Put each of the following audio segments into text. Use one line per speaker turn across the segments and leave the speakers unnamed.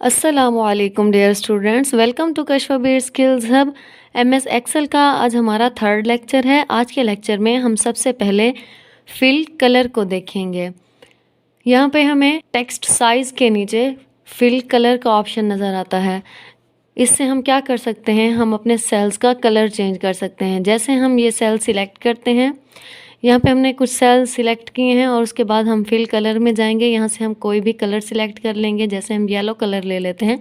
अस्सलामुअलैकुम dear students, welcome to कशफबीर skills hub MS Excel का आज हमारा थर्ड लेक्चर है। आज के लेक्चर में हम सबसे पहले फिल कलर को देखेंगे। यहाँ पे हमें टेक्स्ट साइज़ के नीचे फिल कलर का ऑप्शन नज़र आता है। इससे हम क्या कर सकते हैं, हम अपने सेल्स का कलर चेंज कर सकते हैं। जैसे हम ये सेल सिलेक्ट करते हैं, यहाँ पे हमने कुछ सेल सिलेक्ट किए हैं और उसके बाद हम फिल कलर में जाएंगे। यहाँ से हम कोई भी कलर सिलेक्ट कर लेंगे। जैसे हम येलो कलर ले लेते हैं,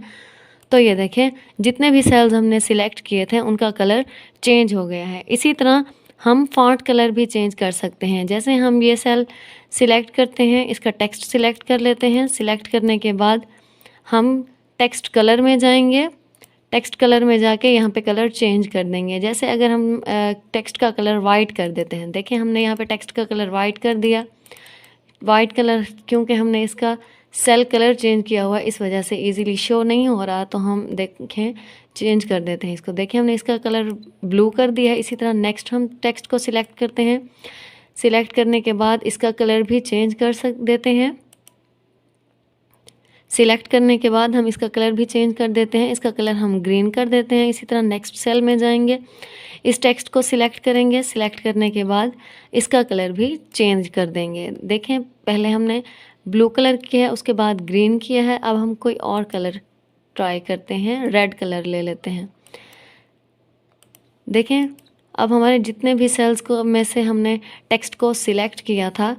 तो ये देखें जितने भी सेल्स हमने सिलेक्ट किए थे उनका कलर चेंज हो गया है। इसी तरह हम फॉन्ट कलर भी चेंज कर सकते हैं। जैसे हम ये सेल सिलेक्ट करते हैं, इसका टेक्स्ट सिलेक्ट कर लेते हैं। सिलेक्ट करने के बाद हम टेक्स्ट कलर में जाएंगे। टेक्स्ट कलर में जाके यहाँ पे कलर चेंज कर देंगे। जैसे अगर हम टेक्स्ट का कलर वाइट कर देते हैं, देखिए हमने यहाँ पे टेक्स्ट का कलर वाइट कर दिया। वाइट कलर क्योंकि हमने इसका सेल कलर चेंज किया हुआ, इस वजह से इजीली शो नहीं हो रहा, तो हम देखें चेंज कर देते हैं इसको। देखिए हमने इसका कलर ब्लू कर दिया है। इसी तरह नेक्स्ट हम टेक्स्ट को सिलेक्ट करते हैं। सिलेक्ट करने के बाद इसका कलर भी चेंज कर देते हैं। सिलेक्ट करने के बाद हम इसका कलर भी चेंज कर देते हैं। इसका कलर हम ग्रीन कर देते हैं। इसी तरह नेक्स्ट सेल में जाएंगे, इस टेक्स्ट को सिलेक्ट करेंगे। सिलेक्ट करने के बाद इसका कलर भी चेंज कर देंगे। देखें पहले हमने ब्लू कलर किया है, उसके बाद ग्रीन किया है। अब हम कोई और कलर ट्राई करते हैं, रेड कलर ले लेते हैं। देखें अब हमारे जितने भी सेल्स को में से हमने टेक्स्ट को सिलेक्ट किया था,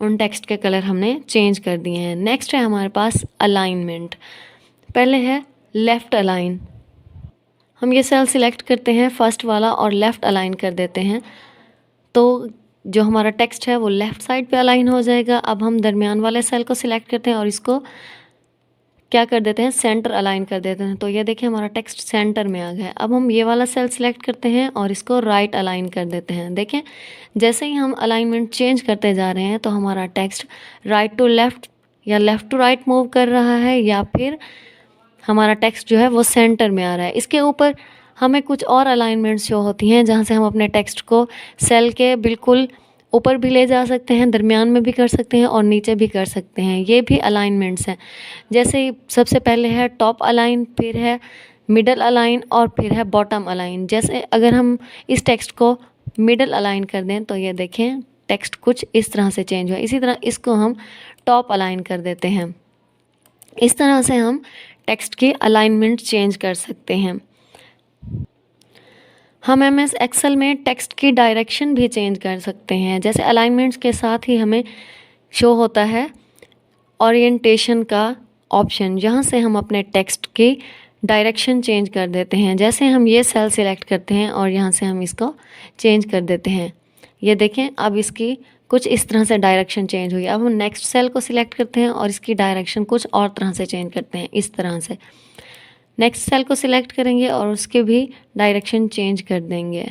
उन टेक्स्ट के कलर हमने चेंज कर दिए हैं। नेक्स्ट है हमारे पास अलाइनमेंट। पहले है लेफ़्ट अलाइन। हम ये सेल सिलेक्ट करते हैं फर्स्ट वाला और लेफ़्ट अलाइन कर देते हैं, तो जो हमारा टेक्स्ट है वो लेफ़्ट साइड पे अलाइन हो जाएगा। अब हम दरमियान वाले सेल को सिलेक्ट करते हैं और इसको क्या कर देते हैं, सेंटर अलाइन कर देते हैं। तो ये देखिए हमारा टेक्स्ट सेंटर में आ गया। अब हम ये वाला सेल सिलेक्ट करते हैं और इसको राइट अलाइन कर देते हैं। देखें जैसे ही हम अलाइनमेंट चेंज करते जा रहे हैं तो हमारा टेक्स्ट राइट टू लेफ़्ट या लेफ़्ट टू राइट मूव कर रहा है, या फिर हमारा टेक्स्ट जो है वो सेंटर में आ रहा है। इसके ऊपर हमें कुछ और अलाइनमेंट्स शो होती हैं, जहाँ से हम अपने टेक्स्ट को सेल के बिल्कुल ऊपर भी ले जा सकते हैं, दरमियान में भी कर सकते हैं और नीचे भी कर सकते हैं। ये भी अलाइनमेंट्स हैं। जैसे सबसे पहले है टॉप अलाइन, फिर है मिडल अलाइन और फिर है बॉटम अलाइन। जैसे अगर हम इस टेक्स्ट को मिडल अलाइन कर दें तो ये देखें टेक्स्ट कुछ इस तरह से चेंज हुआ। इसी तरह इसको हम टॉप अलाइन कर देते हैं। इस तरह से हम टेक्स्ट की अलाइनमेंट चेंज कर सकते हैं। हम एमएस एक्सेल में टेक्स्ट की डायरेक्शन भी चेंज कर सकते हैं। जैसे अलाइनमेंट्स के साथ ही हमें शो होता है ओरिएंटेशन का ऑप्शन, जहाँ से हम अपने टेक्स्ट की डायरेक्शन चेंज कर देते हैं। जैसे हम ये सेल सिलेक्ट करते हैं और यहाँ से हम इसको चेंज कर देते हैं। ये देखें अब इसकी कुछ इस तरह से डायरेक्शन चेंज हुई। अब हम नेक्स्ट सेल को सिलेक्ट करते हैं और इसकी डायरेक्शन कुछ और तरह से चेंज करते हैं, इस तरह से। नेक्स्ट सेल को सिलेक्ट करेंगे और उसके भी डायरेक्शन चेंज कर देंगे।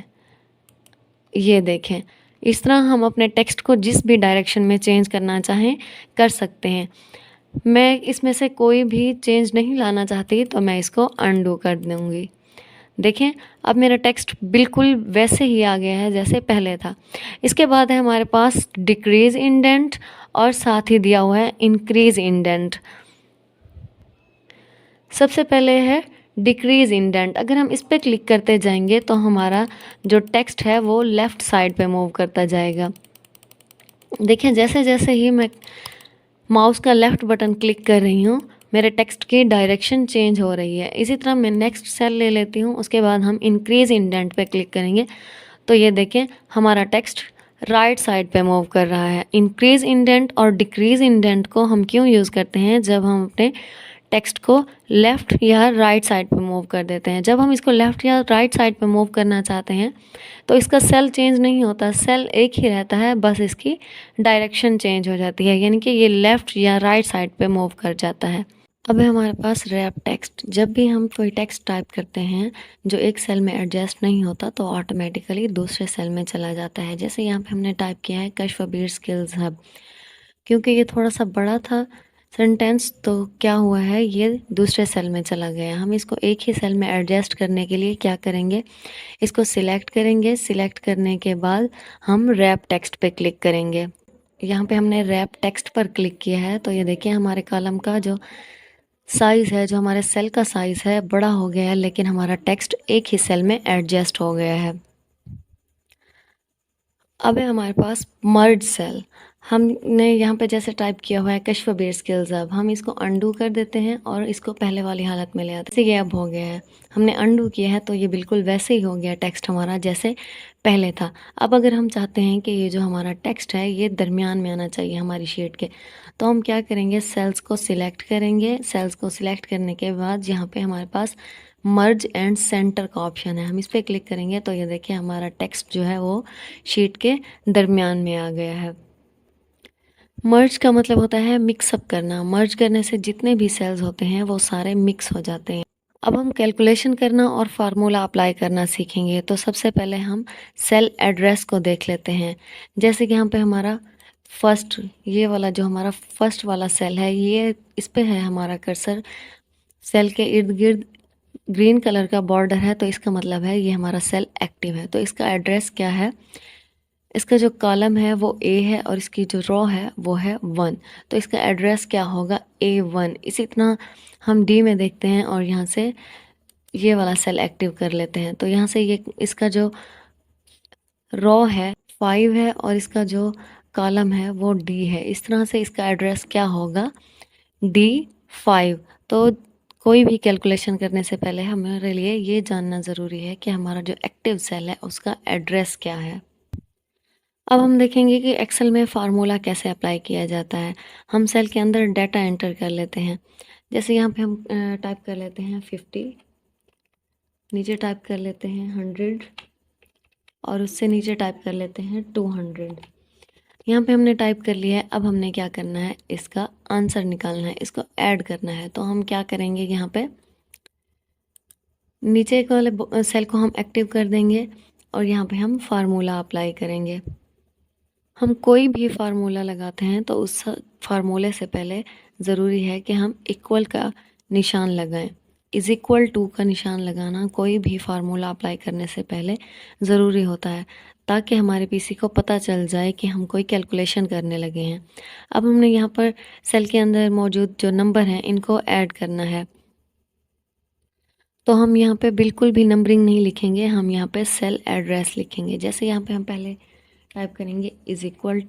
ये देखें इस तरह हम अपने टेक्स्ट को जिस भी डायरेक्शन में चेंज करना चाहें कर सकते हैं। मैं इसमें से कोई भी चेंज नहीं लाना चाहती, तो मैं इसको अनडू कर दूँगी। देखें अब मेरा टेक्स्ट बिल्कुल वैसे ही आ गया है जैसे पहले था। इसके बाद है हमारे पास डिक्रीज़ इंडेंट और साथ ही दिया हुआ है इंक्रीज़ इंडेंट। सबसे पहले है डिक्रीज़ इंडेंट। अगर हम इस पर क्लिक करते जाएंगे तो हमारा जो टेक्स्ट है वो लेफ़्ट साइड पे मूव करता जाएगा। देखिए जैसे जैसे ही मैं माउस का लेफ़्ट बटन क्लिक कर रही हूँ, मेरे टेक्स्ट की डायरेक्शन चेंज हो रही है। इसी तरह मैं नेक्स्ट सेल ले लेती हूँ, उसके बाद हम इंक्रीज़ इंडेंट पे क्लिक करेंगे तो ये देखें हमारा टेक्स्ट राइट साइड पे मूव कर रहा है। इंक्रीज़ इंडेंट और डिक्रीज़ इंडेंट को हम क्यों यूज़ करते हैं, जब हम अपने टेक्स्ट को लेफ़्ट या राइट साइड पे मूव कर देते हैं। जब हम इसको लेफ़्ट या राइट साइड पे मूव करना चाहते हैं तो इसका सेल चेंज नहीं होता, सेल एक ही रहता है, बस इसकी डायरेक्शन चेंज हो जाती है, यानी कि ये लेफ़्ट या राइट साइड पे मूव कर जाता है। अब है हमारे पास रैप टेक्स्ट। जब भी हम कोई टेक्स्ट टाइप करते हैं जो एक सेल में एडजस्ट नहीं होता तो ऑटोमेटिकली दूसरे सेल में चला जाता है। जैसे यहाँ पे हमने टाइप किया है कशफबीर स्किल्स हब, क्योंकि ये थोड़ा सा बड़ा था सेंटेंस, तो क्या हुआ है ये दूसरे सेल में चला गया। हम इसको एक ही सेल में एडजस्ट करने के लिए क्या करेंगे, इसको सिलेक्ट करेंगे। सिलेक्ट करने के बाद हम रैप टेक्स्ट पे क्लिक करेंगे। यहाँ पे हमने रैप टेक्स्ट पर क्लिक किया है तो ये देखिए हमारे कॉलम का जो साइज़ है, जो हमारे सेल का साइज़ है बड़ा हो गया है, लेकिन हमारा टेक्स्ट एक ही सेल में एडजस्ट हो गया है। अब है हमारे पास मर्ज सेल। हमने यहाँ पे जैसे टाइप किया हुआ है कश्फबीर स्किल्स, अब हम इसको अंडू कर देते हैं और इसको पहले वाली हालत में ले आते हैं। जैसे ये अब हो गया है, हमने अंडू किया है तो ये बिल्कुल वैसे ही हो गया टेक्स्ट हमारा जैसे पहले था। अब अगर हम चाहते हैं कि ये जो हमारा टेक्स्ट है ये दरमियान में आना चाहिए हमारी शीट के, तो हम क्या करेंगे, सेल्स को सिलेक्ट करेंगे। सेल्स को सिलेक्ट करने के बाद यहाँ पे हमारे पास मर्ज एंड सेंटर का ऑप्शन है, हम इस पर क्लिक करेंगे तो ये देखिए हमारा टेक्स्ट जो है वो शीट के दरमियान में आ गया है। मर्ज का मतलब होता है मिक्सअप करना। मर्ज करने से जितने भी सेल्स होते हैं वो सारे मिक्स हो जाते हैं। अब हम कैलकुलेशन करना और फार्मूला अप्लाई करना सीखेंगे। तो सबसे पहले हम सेल एड्रेस को देख लेते हैं। जैसे कि यहाँ पे हमारा फर्स्ट, ये वाला जो हमारा फर्स्ट वाला सेल है, ये इस पे है हमारा कर्सर। सेल के इर्द गिर्द ग्रीन कलर का बॉर्डर है, तो इसका मतलब है ये हमारा सेल एक्टिव है। तो इसका एड्रेस क्या है, इसका जो कॉलम है वो ए है और इसकी जो रो है वो है 1। तो इसका एड्रेस क्या होगा, A1। इसी तरह हम डी में देखते हैं और यहाँ से ये वाला सेल एक्टिव कर लेते हैं। तो यहाँ से ये इसका जो रो है 5 है और इसका जो कॉलम है वो डी है। इस तरह से इसका एड्रेस क्या होगा, D5। तो कोई भी कैलकुलेशन करने से पहले हमारे लिए ये जानना ज़रूरी है कि हमारा जो एक्टिव सेल है उसका एड्रेस क्या है। अब हम देखेंगे कि एक्सेल में फार्मूला कैसे अप्लाई किया जाता है। हम सेल के अंदर डाटा एंटर कर लेते हैं। जैसे यहाँ पे हम टाइप कर लेते हैं 50, नीचे टाइप कर लेते हैं 100 और उससे नीचे टाइप कर लेते हैं 200। यहाँ पे हमने टाइप कर लिया है। अब हमने क्या करना है, इसका आंसर निकालना है, इसको ऐड करना है। तो हम क्या करेंगे, यहाँ पे नीचे वाले सेल को हम एक्टिव कर देंगे और यहाँ पे हम फार्मूला अप्लाई करेंगे। हम कोई भी फार्मूला लगाते हैं तो उस फार्मूले से पहले ज़रूरी है कि हम इक्वल का निशान लगाएं। इज़ इक्वल टू का निशान लगाना कोई भी फार्मूला अप्लाई करने से पहले ज़रूरी होता है, ताकि हमारे पीसी को पता चल जाए कि हम कोई कैलकुलेशन करने लगे हैं। अब हमने यहाँ पर सेल के अंदर मौजूद जो नंबर हैं इनको ऐड करना है। तो हम यहाँ पे बिल्कुल भी नंबरिंग नहीं लिखेंगे, हम यहाँ पे सेल एड्रेस लिखेंगे। जैसे यहाँ पे हम पहले टाइप करेंगे इज़ इक्वल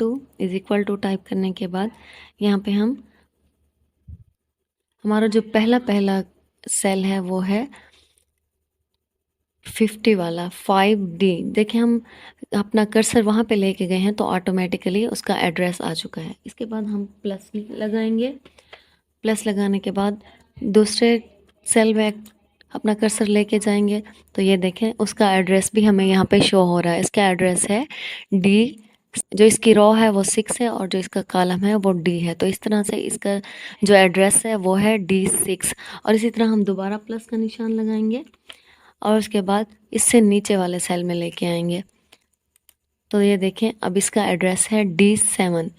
टू टाइप करने के बाद यहाँ पे हम हमारा जो पहला सेल है वो है 50 वाला 5D। देखिए हम अपना कर्सर वहाँ पे लेके गए हैं तो ऑटोमेटिकली उसका एड्रेस आ चुका है। इसके बाद हम प्लस लगाएंगे। प्लस लगाने के बाद दूसरे सेल में अपना कर्सर लेके जाएंगे तो ये देखें उसका एड्रेस भी हमें यहाँ पे शो हो रहा है। इसका एड्रेस है D, जो इसकी रो है वो 6 है और जो इसका कॉलम है वो D है। तो इस तरह से इसका जो एड्रेस है वो है D6। और इसी तरह हम दोबारा प्लस का निशान लगाएंगे और उसके बाद इससे नीचे वाले सेल में लेके आएंगे। तो ये देखें अब इसका एड्रेस है D7,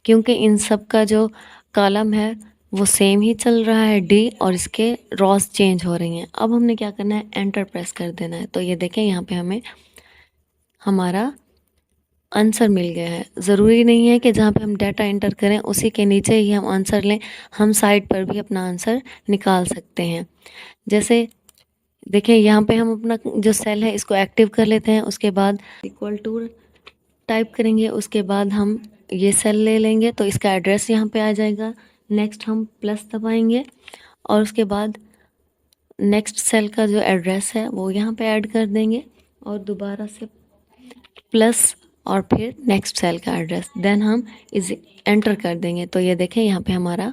क्योंकि इन सब का जो कॉलम है वो सेम ही चल रहा है D, और इसके रॉस चेंज हो रही हैं। अब हमने क्या करना है, एंटर प्रेस कर देना है। तो ये देखें यहाँ पे हमें हमारा आंसर मिल गया है। ज़रूरी नहीं है कि जहाँ पे हम डाटा एंटर करें उसी के नीचे ही हम आंसर लें, हम साइड पर भी अपना आंसर निकाल सकते हैं। जैसे देखिए यहाँ पे हम अपना जो सेल है इसको एक्टिव कर लेते हैं, उसके बाद इक्वल टू टाइप करेंगे, उसके बाद हम ये सेल ले लेंगे तो इसका एड्रेस यहाँ पे आ जाएगा। नेक्स्ट हम प्लस दबाएंगे और उसके बाद नेक्स्ट सेल का जो एड्रेस है वो यहाँ पे ऐड कर देंगे और दोबारा से प्लस और फिर नेक्स्ट सेल का एड्रेस, देन हम इस एंटर कर देंगे। तो ये देखें यहाँ पे हमारा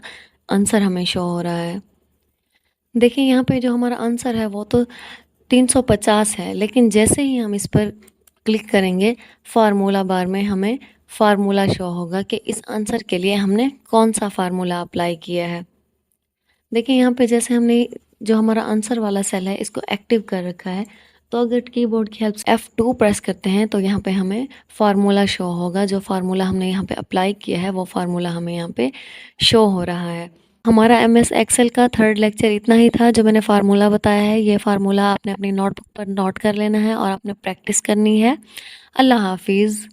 आंसर हमें शो हो रहा है। देखिए यहाँ पे जो हमारा आंसर है वो तो 350 है, लेकिन जैसे ही हम इस पर क्लिक करेंगे फार्मूला बार में हमें फार्मूला शो होगा कि इस आंसर के लिए हमने कौन सा फार्मूला अप्लाई किया है। देखिए यहाँ पे जैसे हमने जो हमारा आंसर वाला सेल है इसको एक्टिव कर रखा है, तो अगर कीबोर्ड की हेल्प से F2 प्रेस करते हैं तो यहाँ पे हमें फार्मूला शो होगा। जो फार्मूला हमने यहाँ पे अप्लाई किया है वो फार्मूला हमें यहाँ पे शो हो रहा है। हमारा MS एक्सेल का 3rd लेक्चर इतना ही था। जो मैंने फार्मूला बताया है ये फार्मूला आपने अपनी नोटबुक पर नोट कर लेना है और आपने प्रैक्टिस करनी है। अल्लाह हाफिज़।